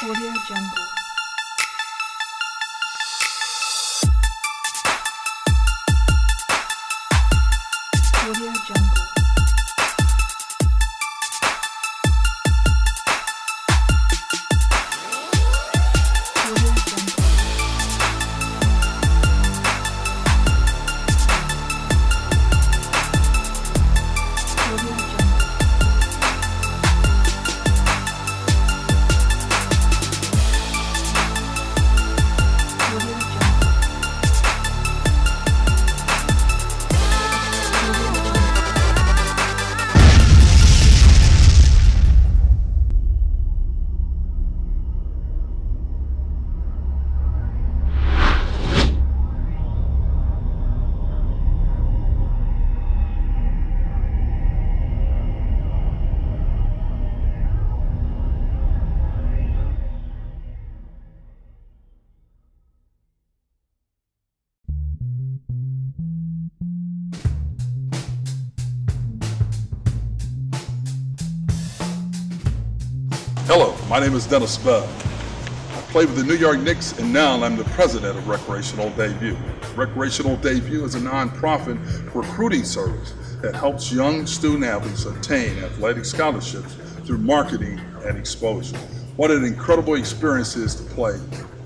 Audio Jungle. Audio Jungle. Hello, my name is Dennis Bell. I played with the New York Knicks and now I'm the president of Recreational Debut. Recreational Debut is a nonprofit recruiting service that helps young student athletes obtain athletic scholarships through marketing and exposure. What an incredible experience it is to play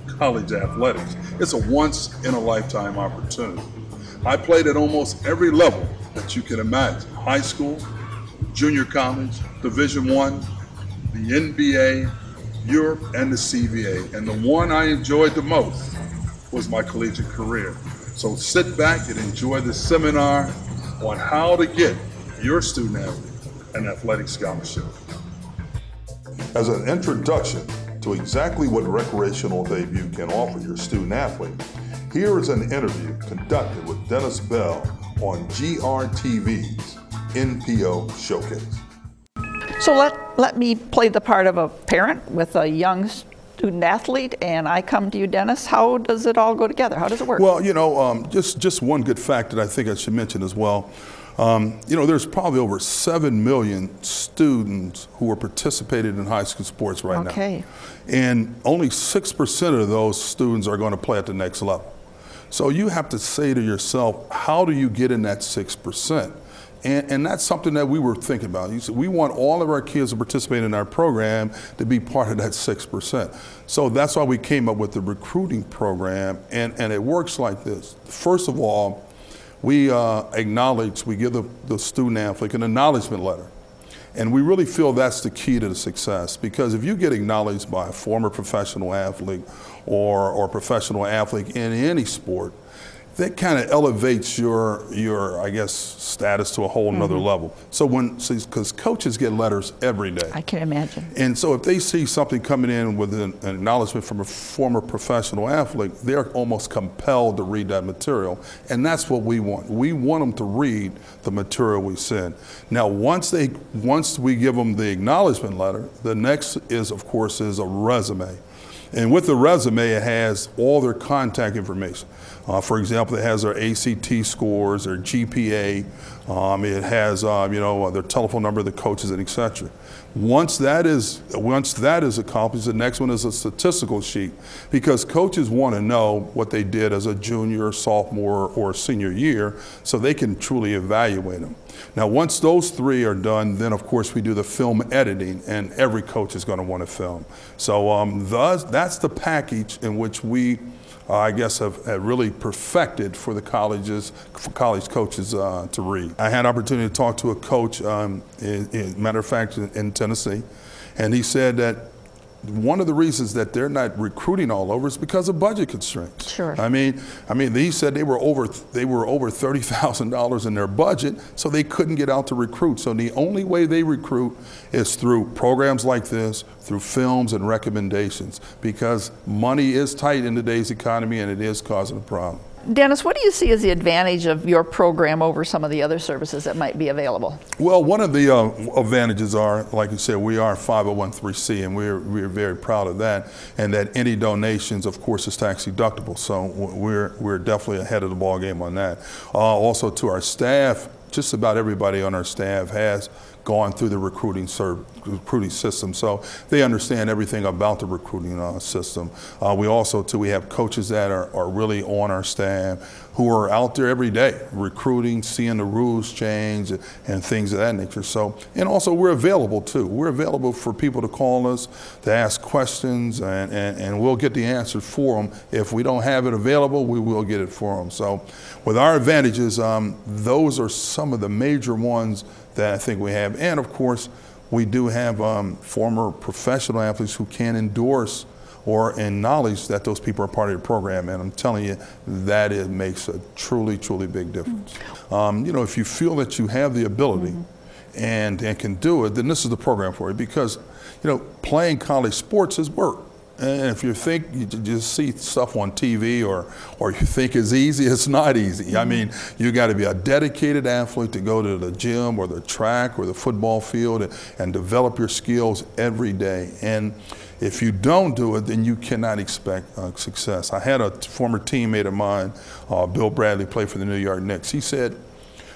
college athletics. It's a once-in-a-lifetime opportunity. I played at almost every level that you can imagine: high school, junior college, Division I, the NBA, Europe, and the CBA. And the one I enjoyed the most was my collegiate career. So sit back and enjoy this seminar on how to get your student athlete an athletic scholarship. As an introduction to exactly what Recreational Debut can offer your student athlete, here is an interview conducted with Dennis Bell on GRTV's NPO Showcase. So let me play the part of a parent with a young student athlete, and I come to you, Dennis. How does it all go together? How does it work? Well, you know, just one good fact that I think I should mention as well. You know, there's probably over 7 million students who are participating in high school sports right now. And only 6% of those students are going to play at the next level. So you have to say to yourself, how do you get in that 6%? And that's something that we were thinking about. You see, we want all of our kids to participate in our program to be part of that 6%. So that's why we came up with the recruiting program, and it works like this. First of all, we give the student athlete an acknowledgement letter. And we really feel that's the key to the success, because if you get acknowledged by a former professional athlete or professional athlete in any sport, that kind of elevates your I guess, status to a whole nother level. So because coaches get letters every day. I can imagine. And so if they see something coming in with an acknowledgement from a former professional athlete, they're almost compelled to read that material. And that's what we want. We want them to read the material we send. Now, once we give them the acknowledgement letter, the next is, of course, is a resume. And with the resume, it has all their contact information. For example, it has their ACT scores, their GPA. It has you know, their telephone number, the coaches, and etc. Once that is accomplished, the next one is a statistical sheet, because coaches want to know what they did as a junior, sophomore, or senior year, so they can truly evaluate them. Now, once those three are done, then of course we do the film editing, and every coach is going to want to film. So that's the package in which we, I guess, have really perfected for the colleges, for college coaches to read. I had an opportunity to talk to a coach, matter of fact, in Tennessee, and he said that one of the reasons that they're not recruiting all over is because of budget constraints. Sure. I mean, he said they were over $30,000 in their budget, so they couldn't get out to recruit. So the only way they recruit is through programs like this, through films and recommendations, because money is tight in today's economy and it is causing a problem. Dennis, what do you see as the advantage of your program over some of the other services that might be available? Well, one of the advantages are, like you said, we are 501(c), and we're very proud of that, and that any donations, of course, is tax deductible. So we're definitely ahead of the ball game on that. Also, to our staff, just about everybody on our staff has gone through the recruiting system, so they understand everything about the recruiting system. We also, too, we have coaches that are really on our staff who are out there every day recruiting, seeing the rules change and things of that nature. So, and also we're available too. We're available for people to call us, to ask questions, and we'll get the answer for them. If we don't have it available, we will get it for them. So with our advantages, those are some of the major ones that I think we have. And of course, we do have former professional athletes who can endorse or acknowledge that those people are part of the program, and I'm telling you, that it makes a truly, truly big difference. You know, if you feel that you have the ability and can do it, then this is the program for you, because, you know, playing college sports is work. And if you think you just see stuff on TV or you think it's easy, it's not easy. I mean, you got to be a dedicated athlete to go to the gym or the track or the football field and develop your skills every day. And if you don't do it, then you cannot expect success. I had a former teammate of mine, Bill Bradley, played for the New York Knicks. He said,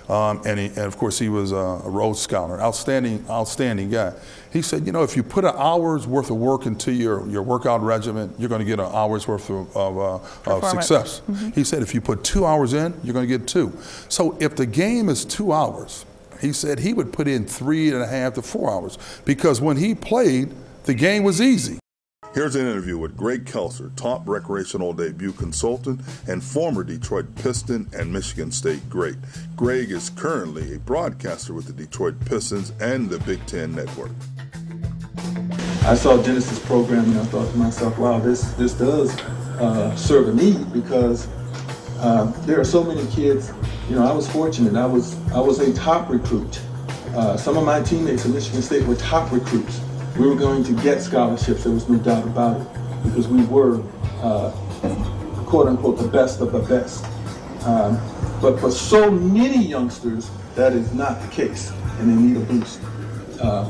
and of course he was a Rhodes Scholar, outstanding guy. He said, you know, if you put an hour's worth of work into your workout regimen, you're going to get an hour's worth of success. He said, if you put 2 hours in, you're going to get 2. So if the game is 2 hours, he said he would put in 3.5 to 4 hours, because when he played, the game was easy. Here's an interview with Greg Kelser, top recreational debut consultant and former Detroit Piston and Michigan State great. Greg is currently a broadcaster with the Detroit Pistons and the Big Ten Network. I saw Dennis's program and I thought to myself, wow, this does serve a need, because there are so many kids. You know, I was fortunate. I was a top recruit. Some of my teammates at Michigan State were top recruits. We were going to get scholarships, there was no doubt about it, because we were, quote unquote, the best of the best. But for so many youngsters, that is not the case, and they need a boost.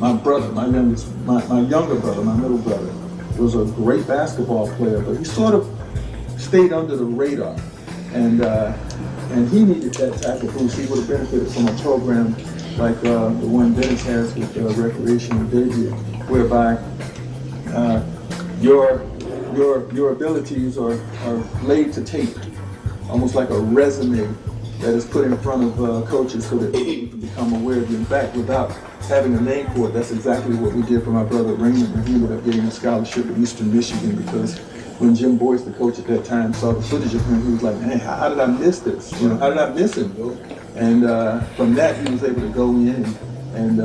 My brother, my younger brother, my middle brother, was a great basketball player, but he sort of stayed under the radar, and he needed that type of boost. He would have benefited from a program like the one Dennis has with Recreational Debut, whereby your abilities are laid to tape, almost like a resume that is put in front of coaches so that they can become aware of you. In fact, without having a name for it, that's exactly what we did for my brother Raymond, and he ended up getting a scholarship at Eastern Michigan, because when Jim Boyce, the coach at that time, saw the footage of him, he was like, man, how did I miss this? You know, how did I miss him? And from that, he was able to go in and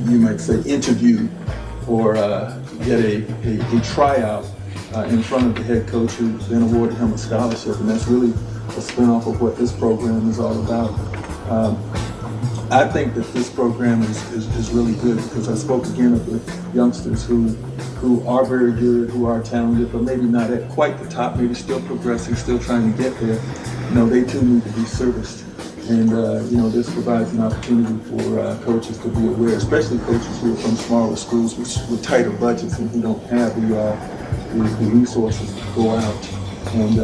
you might say interview or get a tryout in front of the head coach, who then awarded him a scholarship. And that's really a spinoff of what this program is all about. I think that this program is really good, because I spoke again of the youngsters who are very good, who are talented, but maybe not at quite the top, maybe still progressing, still trying to get there. You know, they too need to be serviced. And you know, this provides an opportunity for coaches to be aware, especially coaches who are from smaller schools with tighter budgets and who don't have the resources to go out and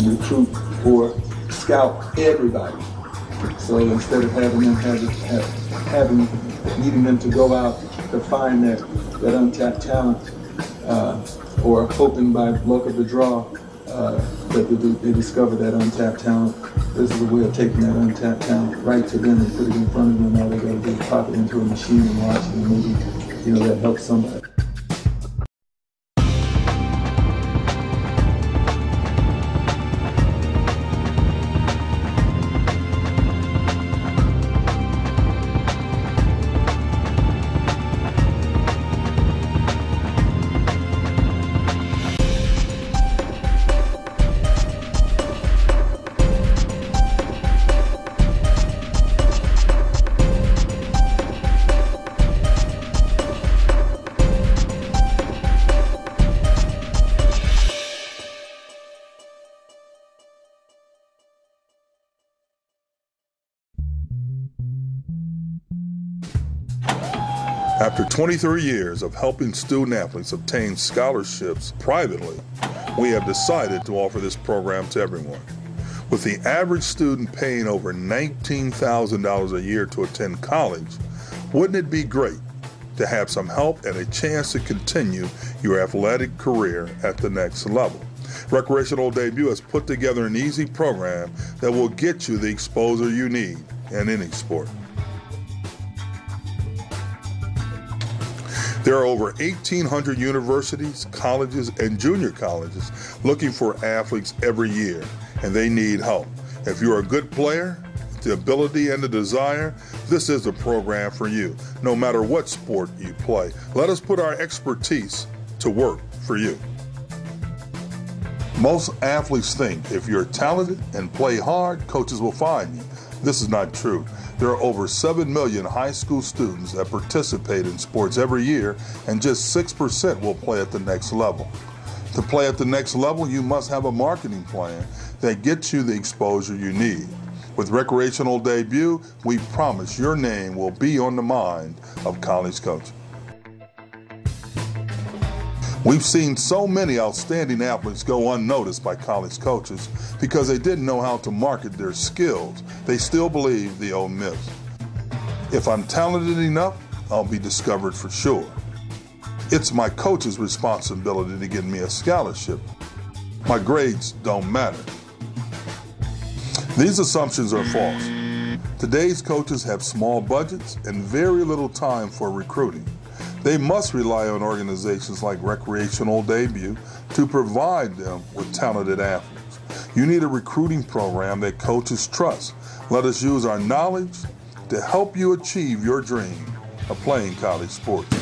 recruit or scout everybody. So instead of needing them to go out to find that untapped talent, or hoping by luck of the draw that they discover that untapped talent, this is a way of taking that untapped talent right to them and put it in front of them. All they got to do is pop it into a machine and watch it, and maybe, you know, that helps somebody. After 23 years of helping student athletes obtain scholarships privately, we have decided to offer this program to everyone. With the average student paying over $19,000 a year to attend college, wouldn't it be great to have some help and a chance to continue your athletic career at the next level? Recreational Debut has put together an easy program that will get you the exposure you need in any sport. There are over 1,800 universities, colleges, and junior colleges looking for athletes every year, and they need help. If you're a good player, the ability and the desire, this is the program for you, no matter what sport you play. Let us put our expertise to work for you. Most athletes think if you're talented and play hard, coaches will find you. This is not true. There are over 7 million high school students that participate in sports every year, and just 6% will play at the next level. To play at the next level, you must have a marketing plan that gets you the exposure you need. With Recreational Debut, we promise your name will be on the mind of college coaches. We've seen so many outstanding athletes go unnoticed by college coaches because they didn't know how to market their skills. They still believe the old myth. If I'm talented enough, I'll be discovered for sure. It's my coach's responsibility to get me a scholarship. My grades don't matter. These assumptions are false. Today's coaches have small budgets and very little time for recruiting. They must rely on organizations like Recreational Debut to provide them with talented athletes. You need a recruiting program that coaches trust. Let us use our knowledge to help you achieve your dream of playing college sports.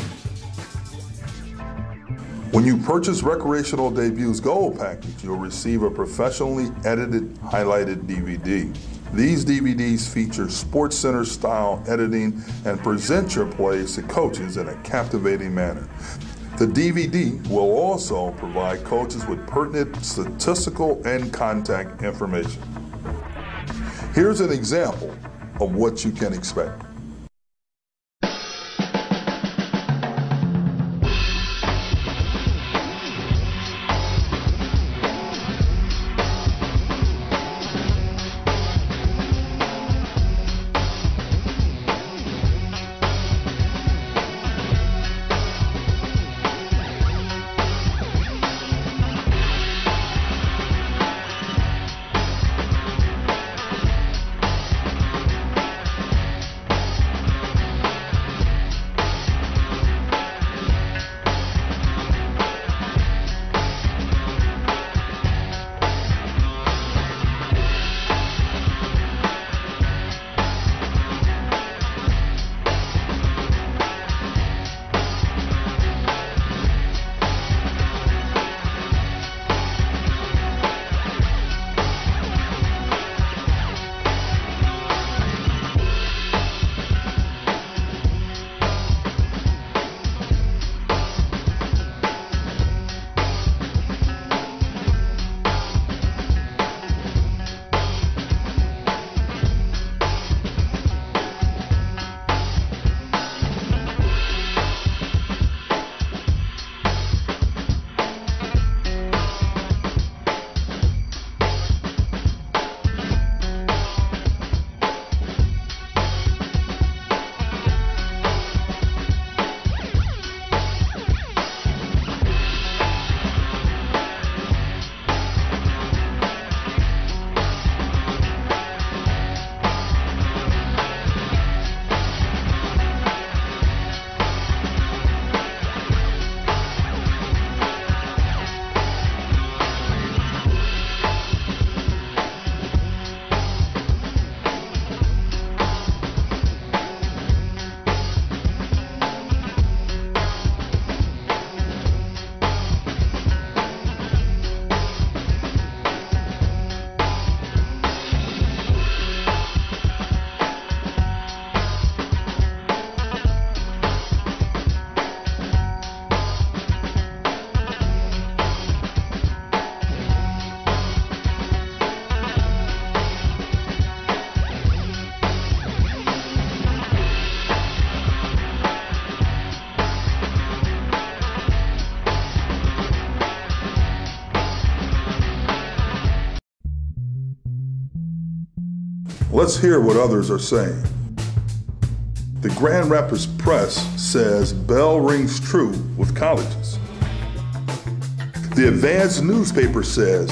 When you purchase Recreational Debut's Gold Package, you'll receive a professionally edited, highlighted DVD. These DVDs feature SportsCenter style editing and present your plays to coaches in a captivating manner. The DVD will also provide coaches with pertinent statistical and contact information. Here's an example of what you can expect. Let's hear what others are saying. The Grand Rapids Press says Bell rings true with colleges. The Advance newspaper says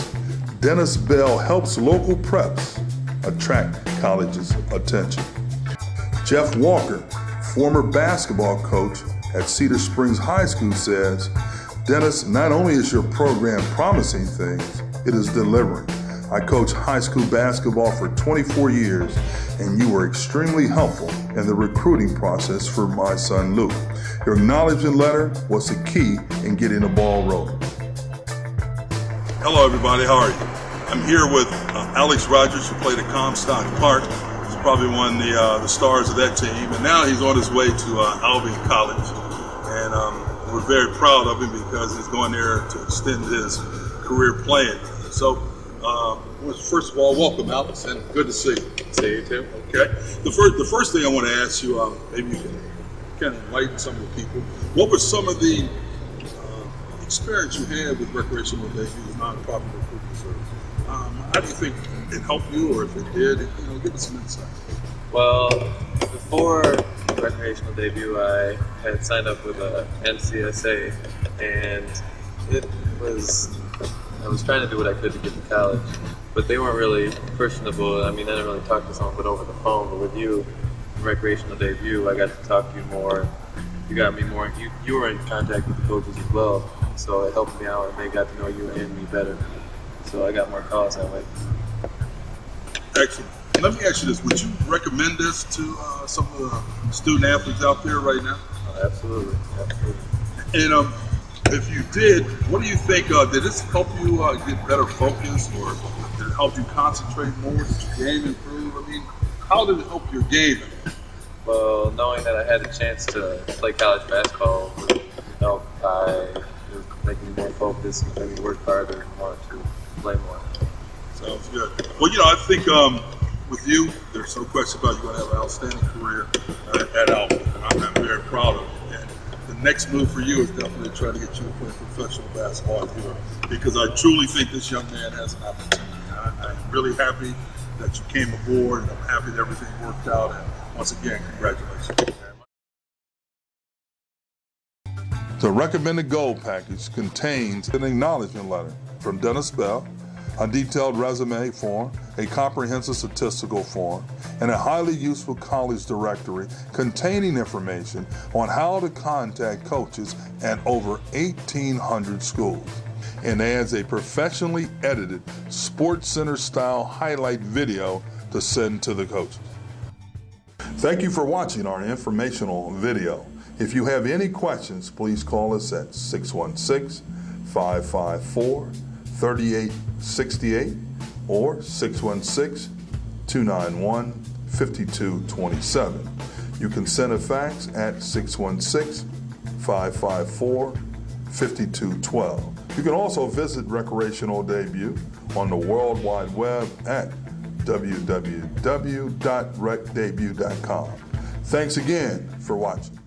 Dennis Bell helps local preps attract colleges' attention. Jeff Walker, former basketball coach at Cedar Springs High School, says, Dennis, not only is your program promising things, it is delivering. I coached high school basketball for 24 years, and you were extremely helpful in the recruiting process for my son Luke. Your acknowledgement letter was the key in getting the ball rolling. Hello, everybody. How are you? I'm here with Alex Rogers, who played at Comstock Park. He's probably one of the stars of that team, and now he's on his way to Albion College. And we're very proud of him because he's going there to extend his career playing. So, first of all, welcome, Alex, and good to see you. See you too. Okay. The first thing I want to ask you, maybe you can kind of enlighten some of the people. What were some of the experience you had with Recreational Debut, nonprofit recruitment service? How do you think it helped you, or if it did? Give us some insight. Well, before Recreational Debut, I had signed up with a NCSA, and I was trying to do what I could to get to college, but they weren't really personable. I mean, I didn't really talk to someone but over the phone. But with you, Recreational Debut, I got to talk to you more. You got me more. You were in contact with the coaches as well, so it helped me out, and they got to know you and me better. So I got more calls that way. Excellent. Let me ask you this: would you recommend this to some of the student athletes out there right now? Oh, absolutely, absolutely. And if you did, what do you think? Did this help you get better focus, or did it help you concentrate more? Did your game improve? I mean, how did it help your game? Well, knowing that I had a chance to play college basketball would help. It was making me more focused and made me work harder and wanted to play more. Sounds good. Well, I think with you, there's no question about you going to have an outstanding career at Albion, and I'm very proud of you. And the next move for you is definitely to try to get you to play professional basketball here, because I truly think this young man has an opportunity. I'm really happy that you came aboard, and I'm happy that everything worked out. And once again, congratulations. The recommended goal package contains an acknowledgement letter from Dennis Bell, a detailed resume form, a comprehensive statistical form, and a highly useful college directory containing information on how to contact coaches at over 1,800 schools, and adds a professionally edited SportsCenter style highlight video to send to the coaches. Thank you for watching our informational video. If you have any questions, please call us at 616-554-3868 or 616-291-5227. You can send a fax at 616-554-5212. You can also visit Recreational Debut on the World Wide Web at www.recdebut.com. Thanks again for watching.